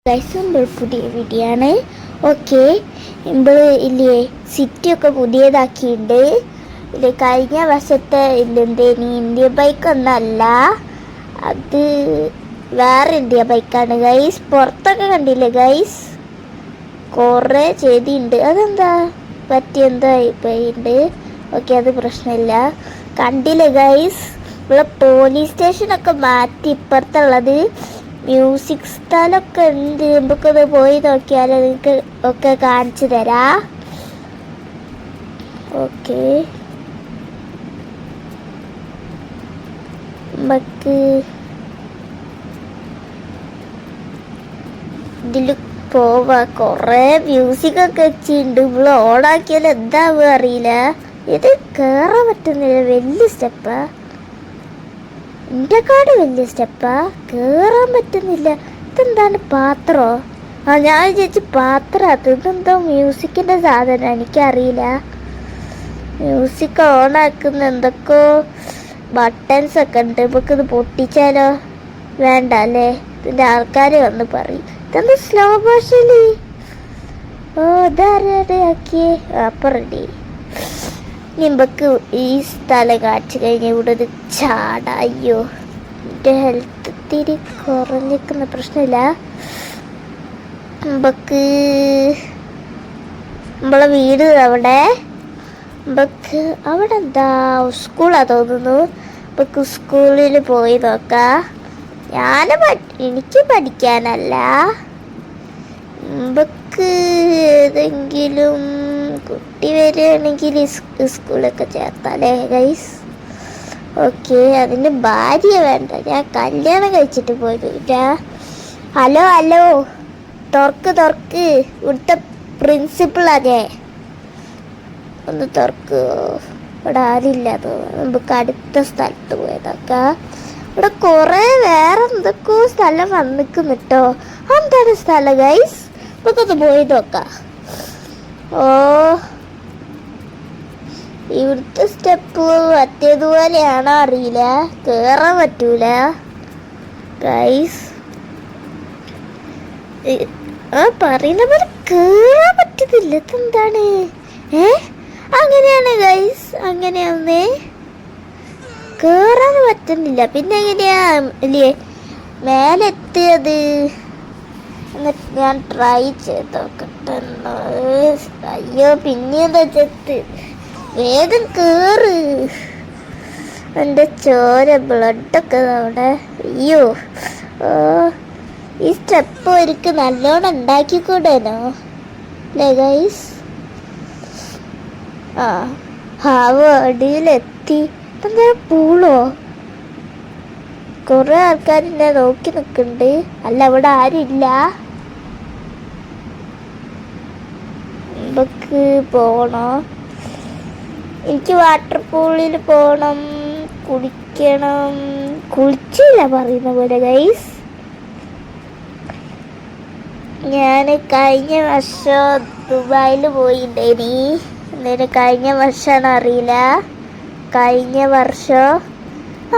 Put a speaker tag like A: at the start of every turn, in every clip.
A: Guys പുതിയ video ആണ്. Okay, നമ്മൾ ഇല്ലേ സിറ്റിയൊക്കെ പുതിയതാക്കിയിട്ടുണ്ട്. ഇല്ലേ കഴിഞ്ഞ വർഷത്തെ ഇല്ലെന്തേനി ഇന്ത്യ ബൈക്കൊന്നല്ല, അത് വേറെ ഇന്ത്യ ബൈക്കാണ് ഗൈസ്. പുറത്തൊക്കെ കണ്ടില്ലേ ഗൈസ്, കുറേ ചെയ്തിട്ടുണ്ട്. അതെന്താ പറ്റിയെന്താ പോയിട്ടുണ്ട്. ഓക്കെ, അത് പ്രശ്നമില്ല. കണ്ടില്ലേ ഗൈസ്, ഇവിടെ പോലീസ് സ്റ്റേഷനൊക്കെ മാറ്റി ഇപ്പുറത്തുള്ളത് മ്യൂസിക് സ്ഥലമൊക്കെ ഉണ്ട്. നമുക്കത് പോയി നോക്കിയാൽ നിങ്ങൾക്ക് ഒക്കെ കാണിച്ചു തരാം. ഓക്കെ, നമുക്ക് ഇതിൽ പോവാ. കുറേ മ്യൂസിക്കൊക്കെ വെച്ചിട്ടുണ്ട്. ഇവിടെ ഓണാക്കിയാൽ എന്താവുക അറിയില്ല. ഇത് കയറാൻ പറ്റുന്നില്ല, വലിയ സ്റ്റെപ്പാ. ഇന്ത്യക്കാട് വലിയ സ്റ്റെപ്പാ, കയറാൻ പറ്റുന്നില്ല. ഇതെന്താണ് പാത്രോ? ഞാൻ ചേച്ചി പാത്രം. ഇതെന്തോ മ്യൂസിക്കിൻ്റെ സാധനം, എനിക്കറിയില്ല. മ്യൂസിക് ഓണാക്കുന്ന എന്തൊക്കെയോ ബട്ടൺസ് ഒക്കെ ഉണ്ട്. നമുക്കിത് പൊട്ടിച്ചാലോ? വേണ്ട അല്ലേ, ഇതിൻ്റെ ആൾക്കാർ വന്ന് പറയും ഇതെന്താ സ്ലോ മോഷനിൽ. ഓ, ഇതാരെയാക്കിയേ? അപ്പം റെഡി. നമുക്ക് ഈ സ്ഥലം കാണിച്ചു കഴിഞ്ഞാൽ ഇവിടെ ഒരു ചാട. അയ്യോ, എൻ്റെ ഹെൽത്ത് ഇത്തിരി കുറഞ്ഞിരിക്കുന്ന പ്രശ്നമില്ല. നമുക്ക് നമ്മളെ വീട് അവിടെ, നമുക്ക് അവിടെ എന്താ സ്കൂളാ തോന്നുന്നു. നമുക്ക് സ്കൂളിൽ പോയി നോക്കാം. എനിക്ക് പഠിക്കാനല്ല, നമുക്ക് ഏതെങ്കിലും കുട്ടി വരികയാണെങ്കിൽ സ്കൂളൊക്കെ ചേർത്താലേ ഗൈസ്. ഓക്കെ, അതിന് ഭാര്യ വേണ്ട, ഞാൻ കല്യാണം കഴിച്ചിട്ട് പോയില്ല. ഹലോ ഹലോ, തുറക്ക്. ഇവിടുത്തെ പ്രിൻസിപ്പളാകെ ഒന്ന് തുറക്ക്. ഇവിടെ ആരില്ല തോന്നുന്നു. നമുക്ക് അടുത്ത സ്ഥലത്ത് പോയതൊക്കെ. ഇവിടെ കുറേ വേറെ എന്തൊക്കെയോ സ്ഥലം വന്നിക്കുന്നു കേട്ടോ. എന്താണ് സ്ഥലം ഗൈസ്? നമുക്കൊന്ന് പോയി നോക്കാം. ഓ, ഇവിടുത്തെ സ്റ്റെപ്പ് മറ്റേതുപോലെയാണോ അറിയില്ല, കേറാൻ പറ്റൂല ഗൈസ്. പറയുന്ന പോലെ കേറാൻ പറ്റുന്നില്ല. ഇതെന്താണ്? അങ്ങനെയാണ് ഗൈസ്, അങ്ങനെയാന്നേ, കേറാൻ പറ്റുന്നില്ല. പിന്നെ എങ്ങനെയാ ഇല്ലേ മേലെത്തിയത്? എന്നിട്ട് ഞാൻ ട്രൈ ചെയ്ത് നോക്കട്ടെ. അയ്യോ, പിന്നെന്താ ചെത്ത്, വേഗം കേറ്. എൻ്റെ ചോര ബ്ലഡൊക്കെ അവിടെ. അയ്യോ, ഈ സ്റ്റെപ്പ് ഒരിക്കൽ നല്ലോണം ഉണ്ടാക്കിക്കൂടേനോ അല്ലേ ഗൈസ്? അടിയിലെത്തി. എന്താ പൂളോ? കുറെ ആൾക്കാർ എന്നെ നോക്കി നിൽക്കുന്നുണ്ട്. അല്ല, ഇവിടെ ആരില്ല. നമുക്ക് പോണോ? എനിക്ക് വാട്ടർ പൂളിൽ പോകണം, കുളിക്കണം. കുളിച്ചില്ല പറയുന്ന പോലെ ഗൈസ്. ഞാൻ കഴിഞ്ഞ വർഷം ദുബായിൽ പോയിട്ടേനി. എന്നിട്ട് കഴിഞ്ഞ വർഷമാണോ അറിയില്ല, കഴിഞ്ഞ വർഷം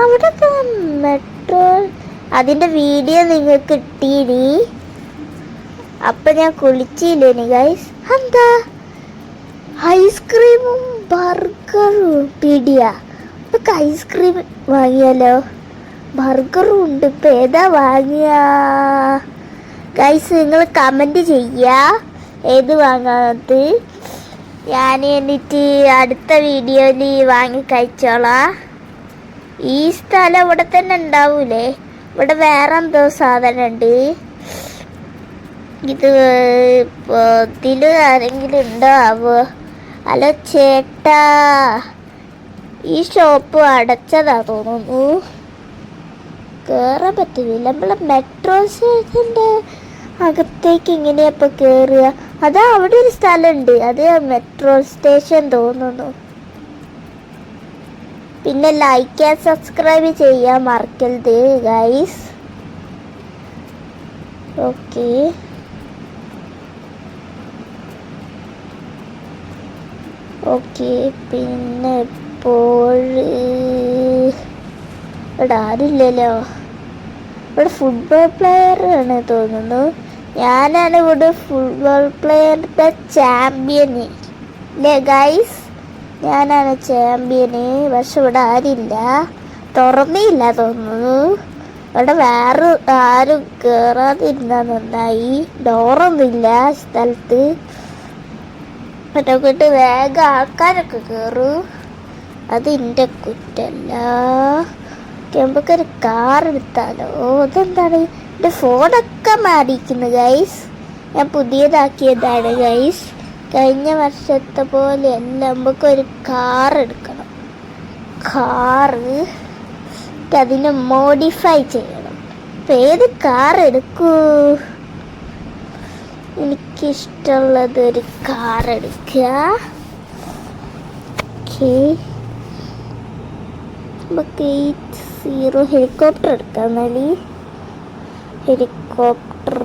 A: അവിടെ മെട്രോ, അതിൻ്റെ വീഡിയോ നിങ്ങൾക്ക് കിട്ടീനി. അപ്പം ഞാൻ കുളിച്ചില്ലേനി ഗൈസ്. എന്താ ഐസ്ക്രീമും ബർഗറും പിടിയ. ഇപ്പം ഐസ്ക്രീം വാങ്ങിയാലോ? ബർഗറും ഉണ്ട്. ഇപ്പം ഏതാ വാങ്ങിയ ഗൈസ്? നിങ്ങൾ കമൻറ്റ് ചെയ്യുക ഏത് വാങ്ങാത്ത. ഞാൻ എന്നിട്ട് അടുത്ത വീഡിയോയിൽ വാങ്ങി കഴിച്ചോളാം. ഈ സ്ഥലം ഇവിടെ തന്നെ ഉണ്ടാവൂലേ? ഇവിടെ വേറെ എന്തോ സാധനം ഉണ്ട്. ഇത് ഇതിൽ ആരെങ്കിലും ഉണ്ടോ ആവോ? ഹലോ ചേട്ടാ, ഈ ഷോപ്പ് അടച്ചതാ തോന്നുന്നു, കയറാൻ പറ്റുന്നില്ല. നമ്മളെ മെട്രോ സ്റ്റേഷൻ്റെ അകത്തേക്ക് ഇങ്ങനെയാ ഇപ്പോൾ കയറുക. അതാ അവിടെ ഒരു സ്ഥലമുണ്ട്, അത് മെട്രോ സ്റ്റേഷൻ തോന്നുന്നു. പിന്നെ ലൈക്ക് ആൻഡ് സബ്സ്ക്രൈബ് ചെയ്യാൻ മറക്കരുത് ഗൈസ്. ഓക്കെ, പിന്നെ ഇപ്പോൾ ഇവിടെ ആരില്ലല്ലോ. ഇവിടെ ഫുട്ബോൾ പ്ലെയർ ആണ് തോന്നുന്നു. ഞാനാണ് ഇവിടെ ഫുട്ബോൾ പ്ലെയറുടെ ചാമ്പ്യന് അല്ലേ ഗൈസ്? ഞാനാണ് ചാമ്പ്യന്. പക്ഷെ ഇവിടെ ആരില്ല, തുറന്നില്ല തോന്നുന്നു. ഇവിടെ വേറെ ആരും കയറാതിരുന്ന നന്നായി. ഡോറൊന്നുമില്ല സ്ഥലത്ത്. മറ്റൊക്കെ വേഗം ആൾക്കാരൊക്കെ കയറും. അത് എൻ്റെ കുറ്റല്ല. നമുക്കൊരു കാർ എടുത്താലോ? അതെന്താണ് എൻ്റെ ഫോണൊക്കെ മാറിയിരിക്കുന്നു ഗൈസ്. ഞാൻ പുതിയതാക്കിയതാണ് ഗൈസ്. കഴിഞ്ഞ വർഷത്തെ പോലെയല്ല. നമുക്കൊരു കാർ എടുക്കണം. കാറ് അതിനെ മോഡിഫൈ ചെയ്യണം. അപ്പം ഏത് കാർ എടുക്കൂ? എനിക്കിഷ്ടമുള്ളത് ഒരു കാർ എടുക്കുക. ഓക്കെ, നമുക്ക് 80 ഹെലികോപ്റ്റർ എടുക്കാം. എന്നാല് ഹെലികോപ്റ്റർ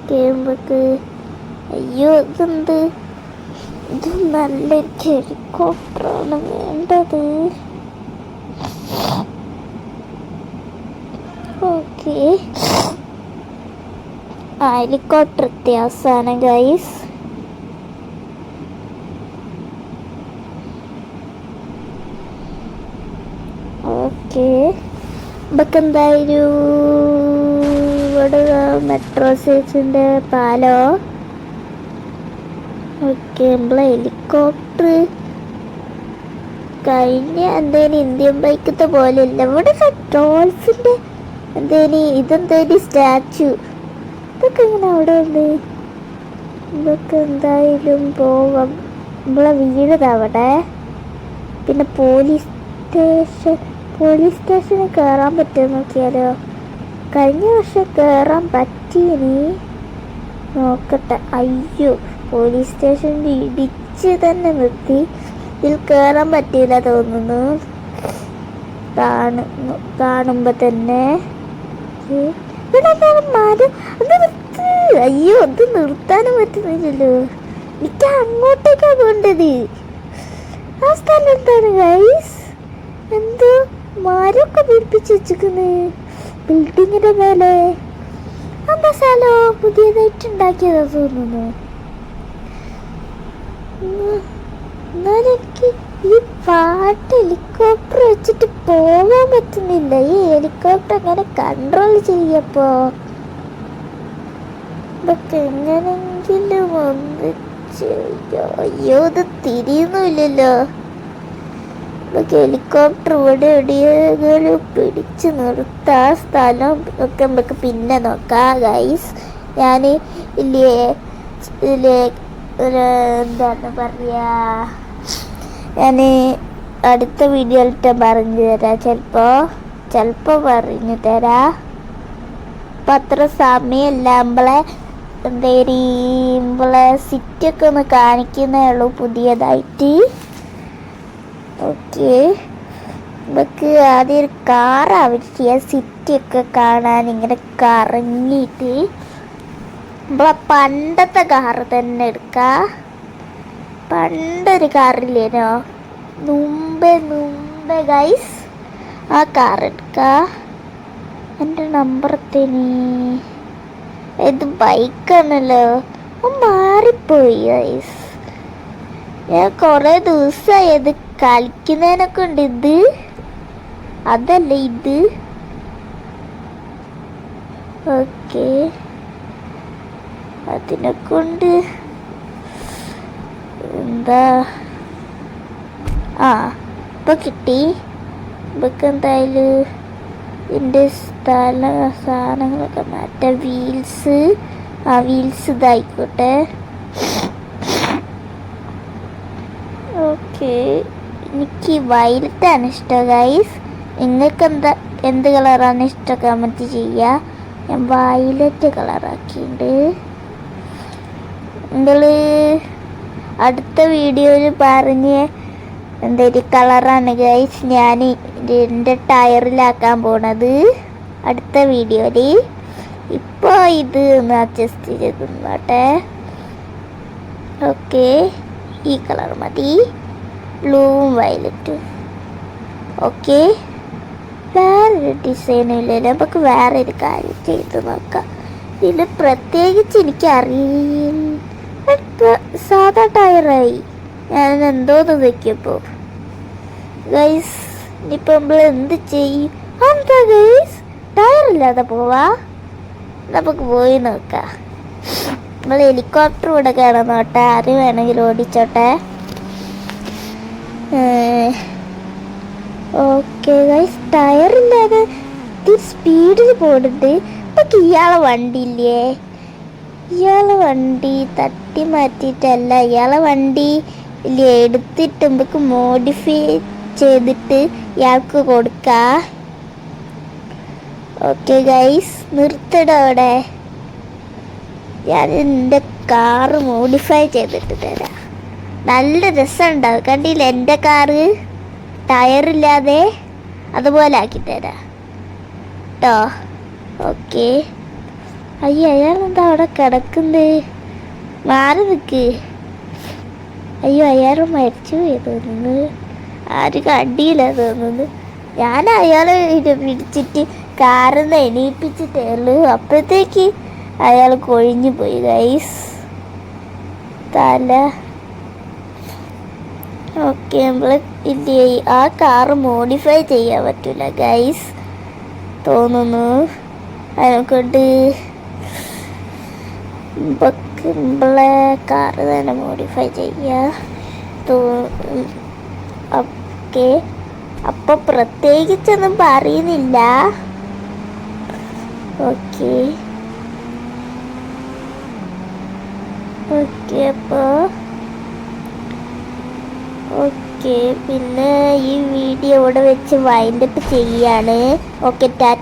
A: നമുക്ക്, അയ്യോ ഇതെന്ത്, ഇത് നല്ലൊരു ഹെലികോപ്റ്ററാണ് വേണ്ടത്. ഓക്കെ, ഹെലികോപ്റ്റർ വ്യത്യാസമാണ് ഗൈസ്. ഓക്കെ, നമുക്ക് എന്തായാലും ഇവിടെ മെട്രോ സ്റ്റേഷൻ്റെ പാലോ. ഓക്കെ, നമ്മളെ ഹെലികോപ്റ്റർ കഴിഞ്ഞ എന്തേലും ഇന്ത്യൻ ബൈക്കത്തെ പോലെ ഇല്ല. ഇവിടെ ഡോൾഫിൻ്റെ ഇതെന്തേലും സ്റ്റാച്ചു, ഇതൊക്കെ ഇങ്ങനെ അവിടെ ഉണ്ട്. ഇതൊക്കെ എന്തായാലും പോവാം. നമ്മളെ വീട് അവിടെ. പിന്നെ പോലീസ് സ്റ്റേഷനിൽ കയറാൻ പറ്റുമോ നോക്കിയാലോ? കഴിഞ്ഞ വർഷം കയറാൻ പറ്റീനി, നോക്കട്ടെ. അയ്യോ, പോലീസ് സ്റ്റേഷനിൽ ഇടിച്ച് തന്നെ നിർത്തി. ഇതിൽ കയറാൻ പറ്റിയില്ല തോന്നുന്നു കാണുമ്പോ തന്നെ. മരം അത് നിർത്ത്. അയ്യോ, അത് നിർത്താനും പറ്റുന്നില്ലല്ലോ. എനിക്ക് അങ്ങോട്ടേക്കാ പോണ്ടത്. ആ സ്ഥലം എന്താണ് ഗൈസ്? എന്തോ മരമൊക്കെ പിടിപ്പിച്ച് വെച്ചിരിക്കുന്നു ബിൽഡിങ്ങിന്റെ മേലെ. എന്താ സ്ഥലോ പുതിയതായിട്ട് ഉണ്ടാക്കിയതാ തോന്നുന്നു. എന്നാലും എനിക്ക് ഈ പാട്ട് ഹെലികോപ്റ്റർ വെച്ചിട്ട് പോകാൻ പറ്റുന്നില്ല. ഈ ഹെലികോപ്റ്റർ എങ്ങനെ കൺട്രോൾ ചെയ്യപ്പോ? ഇതൊക്കെ എങ്ങനെങ്കിലും ഒന്ന് ചെയ്യോ. അയ്യോ, ഇത് തിരിയുന്നില്ലല്ലോ. നമുക്ക് ഹെലികോപ്റ്റർ ഇവിടെ എവിടെയെങ്കിലും പിടിച്ച് നിർത്താൻ സ്ഥലം ഒക്കെ നമുക്ക് പിന്നെ നോക്കാം ഗൈസ്. ഞാൻ എന്താണ് പറയാ, ഞാൻ അടുത്ത വീഡിയോയിലിട്ട് പറഞ്ഞു തരാം. ചിലപ്പോൾ പറഞ്ഞു തരാം. അപ്പം അത്ര സമയമല്ല. നമ്മളെ സിറ്റിയൊക്കെ ഒന്ന് കാണിക്കുന്നേ ഉള്ളൂ പുതിയതായിട്ട്. ഓക്കെ, നമുക്ക് ആദ്യം ഒരു കാർ ആവശ്യം. സിറ്റിയൊക്കെ കാണാൻ ഇങ്ങനെ കറങ്ങിയിട്ട് നമ്മളെ പണ്ടത്തെ കാറ് തന്നെ എടുക്കാം. പണ്ടൊരു കാറില്ലേനോ മുമ്പേ ഗൈസ്, ആ കാർ എടുക്കാം. എൻ്റെ നമ്പറത്തേനി ഇത് ബൈക്കാണല്ലോ. മാറിപ്പോയി ഗൈസ്. ഞാൻ കുറേ ദിവസമായി അത് കളിക്കുന്നതിനൊക്കെ ഉണ്ട്. ഇത് അതല്ല ഇത്. ഓക്കെ, അതിനെ കൊണ്ട് എന്താ ഇപ്പൊ കിട്ടി. ഇപ്പൊക്കെ എന്തായാലും ഇതിൻ്റെ സാധനങ്ങളൊക്കെ മാറ്റാം. വീൽസ് ഇതായിക്കോട്ടെ. ഓക്കെ, എനിക്ക് വയലറ്റാണ് ഇഷ്ടം ഗൈസ്. നിങ്ങൾക്ക് എന്ത് കളറാണ് ഇഷ്ടം കമൻറ്റ് ചെയ്യുക. ഞാൻ വയലറ്റ് കളറാക്കിയിട്ടുണ്ട്. നിങ്ങൾ അടുത്ത വീഡിയോയിൽ പറഞ്ഞ് എന്തൊരു കളറാണ് ഗൈസ് ഞാൻ എൻ്റെ ടയറിലാക്കാൻ പോണത് അടുത്ത വീഡിയോയിൽ. ഇപ്പോൾ ഇത് ഒന്ന് അഡ്ജസ്റ്റ് ചെയ്ത് നോട്ടെ. ഓക്കെ, ഈ കളർ മതി, ബ്ലൂവും വയലറ്റും. ഓക്കെ, വേറൊരു ഡിസൈനും ഇല്ലല്ലോ. നമുക്ക് വേറെ ഒരു കാര്യം ചെയ്ത് നോക്കാം. ഇതിൽ പ്രത്യേകിച്ച് എനിക്കറിയില്ല. സാധാ ടയറായി ഞാൻ എന്തോന്ന് വെക്കപ്പോൾ ഗൈസ്. ഇനിയിപ്പോൾ നമ്മൾ എന്ത് ചെയ്യും? എന്താ ഗൈസ്, ടയറില്ലാതെ പോവാ? നമുക്ക് പോയി നോക്കാം. നമ്മൾ ഹെലികോപ്റ്റർ ഇവിടെ കിടന്നോട്ടെ, ആര് വേണമെങ്കിലും ഓടിച്ചോട്ടെ. ഓക്കെ ഗൈസ്, ടയറില്ലാതെ സ്പീഡിൽ പോകുന്നുണ്ട്. ഇപ്പം ഇയാളെ വണ്ടി ഇല്ലേ, ഇയാളെ വണ്ടി തട്ടി മാറ്റിയിട്ടല്ല, ഇയാളെ വണ്ടി ഇല്ലേ എടുത്തിട്ട് നമുക്ക് മോഡിഫൈ ചെയ്തിട്ട് ഇയാൾക്ക് കൊടുക്കാം. ഓക്കെ ഗൈസ്, നിർത്തട അവിടെ. ഞാൻ എൻ്റെ കാറ് മോഡിഫൈ ചെയ്തിട്ട് തരാം. നല്ല രസമുണ്ടാവും. കണ്ടില്ല എൻ്റെ കാറ് ടയറില്ലാതെ? അതുപോലെ ആക്കി തരാം കേട്ടോ. ഓക്കെ. അയ്യോ, അയാളെന്താ അവിടെ കിടക്കുന്നത്? മാറി നിൽക്ക്. അയ്യോ, അയാൾ മരിച്ചു പോയി തോന്നുന്നു. ആരും കണ്ടില്ല തോന്നുന്നു. ഞാൻ അയാളെ പിടിച്ചിട്ട് കാറിന്ന് എണീപ്പിച്ചിട്ടേ ഉള്ളൂ. അപ്പോഴത്തേക്ക് അയാൾ കൊഴിഞ്ഞു പോയി ഗൈസ്, തല. ഓക്കെ, നമ്മൾ ഇല്ലേ ആ കാറ് മോഡിഫൈ ചെയ്യാൻ പറ്റില്ല ഗൈസ് തോന്നുന്നു. അതിനെക്കൊണ്ട് നമ്മളെ കാറ് തന്നെ മോഡിഫൈ ചെയ്യാം. ഓക്കെ, അപ്പോൾ പ്രത്യേകിച്ചൊന്നും പറയുന്നില്ല. ഓക്കെ ഓക്കെ അപ്പോൾ ഓക്കെ, പിന്നെ ഈ വീഡിയോ ഇവിടെ വെച്ച് വൈൻഡപ്പ് ചെയ്യാണ്. ഓക്കെ, ടാറ്റ.